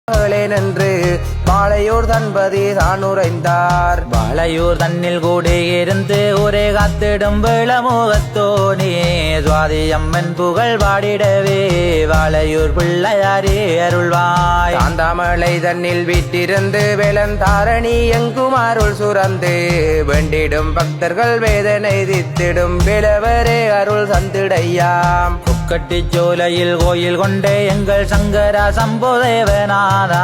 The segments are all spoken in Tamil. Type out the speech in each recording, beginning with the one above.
என்று வாளையூர் தன்பதி தான் உரைந்தார். வாளையூர் தன்னில் கூடியிருந்து ஒரே காத்திடும் விளமுகத்தோனே சுவாதி அம்மன் புகழ் பாடிடவே வாளையூர் பிள்ளையாரே அருள்வாய். சாந்தாமலை தன்னில் வீட்டிருந்து வேலந்தாரணி எங்கும் அருள் சுரந்து வேண்டிடும் பக்தர்கள் வேதனை தித்திடும் விளவரே அருள் சந்திடையாம். கட்டி சோலையில் கோயில் கொண்டே எங்கள் சங்கரா சம்போதேவனாதா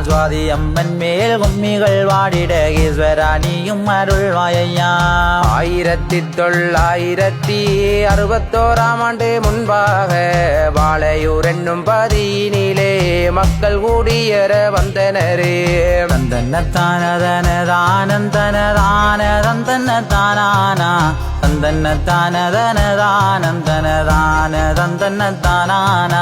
சுவாதி அம்மன் மேல் கும்மிகள் வாடிட ஈஸ்வரா நீயும் அருள்வாயா. 1961ஆம் ஆண்டு முன்பாக வாளையூர் என்னும் பதியினிலே மக்கள் கூடியற வந்தனரே. தந்தன்னத்தானதனதானந்தனதான தந்தன்னத்தானானா தந்தன்னத்தானதனதானந்தனதான தந்தன்னத்தானானா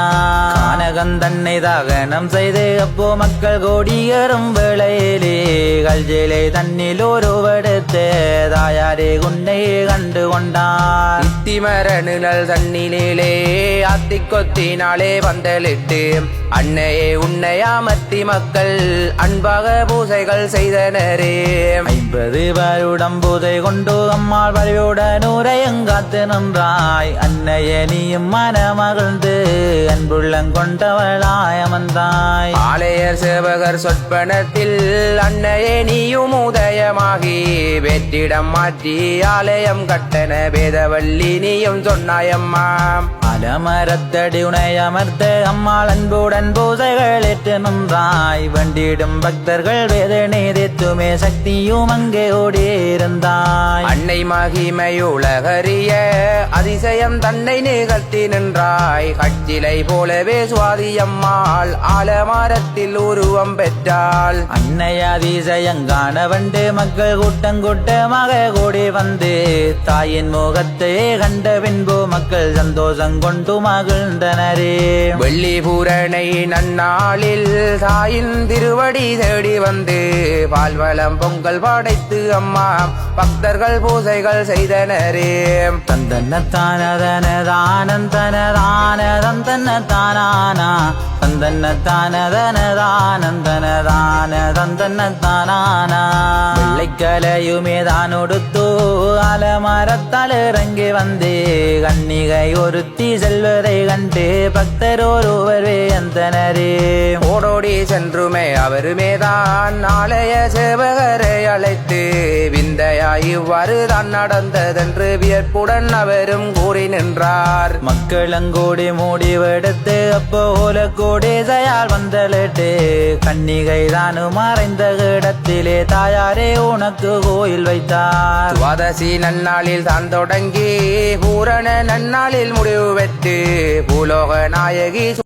கானகந்தன்னை தாகனம் செய்து அப்போ மக்கள் கோடியரும் வேளையிலே கல்ஜிலை தன்னில் ஒருவெடுத்து தாயாரே குன்னை கண்டு கொண்டார். இத்திமர நிழல் தன்னிலே அத்திக்கொத்தினாலே வந்தலிட்டு அன்னையே உன்னையாமத்தி மக்கள் அன்பாக பூசைகள் செய்தனரே. 50 வருடம் பூதை கொண்டு அம்மாள் வழியுடன் உரையங்காத்து நின்றாய் அன்னையே நீயும் மனமகிழ்ந்து அன்புள்ளங்கொண்டவளாய் அமர்ந்தாய். ஆலயர் சேவகர் சொற்பனத்தில் அன்னையே நீயும் உதயமாகி வெற்றிடம் மாற்றி ஆலயம் கட்டண வேதவல்லி நீயும் சொன்னாயம்மா. அலமரத்தடி உனை அமர்த்த அம்மாள் அன்புடன் பூசைகள் ஏற்று நின்றாய் வண்டிடும் பக்தர்கள் வேதனை தேத்துமே சக்தியும் அங்கே ஓடியிருந்தாய். அன்னை மகிமையுலகறிய அதிசயம் தன்னை நிகழ்த்தி நின்றாய் கட்சிலை போலவே சுவாதியம்மாள் ஆலமரத்தில் உருவம் பெற்றாள். அன்னை அதிசயங்கான வண்டு மக்கள் கூட்டமாக கூடி வந்து தாயின் முகத்தை கண்ட பின்பு மக்கள் சந்தோஷம் கொண்டு மகிழ்ந்தனரே. வெள்ளி பூரணை நன்னாளில் தாயின் திருவடி தேடி வந்து பால்வளம் பொங்கல் படைத்து அம்மா பக்தர்கள் பூசைகள் செய்தனரே. தந்தன்னத்தானதனதானந்தனதான தந்தன்னத்தானானா தந்தன்னத்தானதனதானந்தனதான தந்தன்னத்தானானா வெள்ளைக்கலையுமே தான் உடுத்து அலமரத்தால் இறங்கி வந்து கன்னிகை ஒருத்தி செல்வதை கண்டு பக்தர் ஒருவரே அந்தனரே. ஓடோடி சென்றுமே அவருமேதான் ஆலய சேவகரை அழைத்து விந்தையாய் இவ்வாறு தான் நடந்ததென்று வியப்புடன் அவரும் கூறி நின்றார். மக்களங்கூடி முடிவெடுத்து அப்போல கூடி செயல் வந்தலிட்டு கன்னிகை தானும் மறைந்த இடத்திலே தாயாரே உனக்கு கோயில் வைத்தார். துவாதசி நன்னாளில் தான் தொடங்கி பூரண நன்னாளில் முடிவு பெற்று பூலோக நாயகி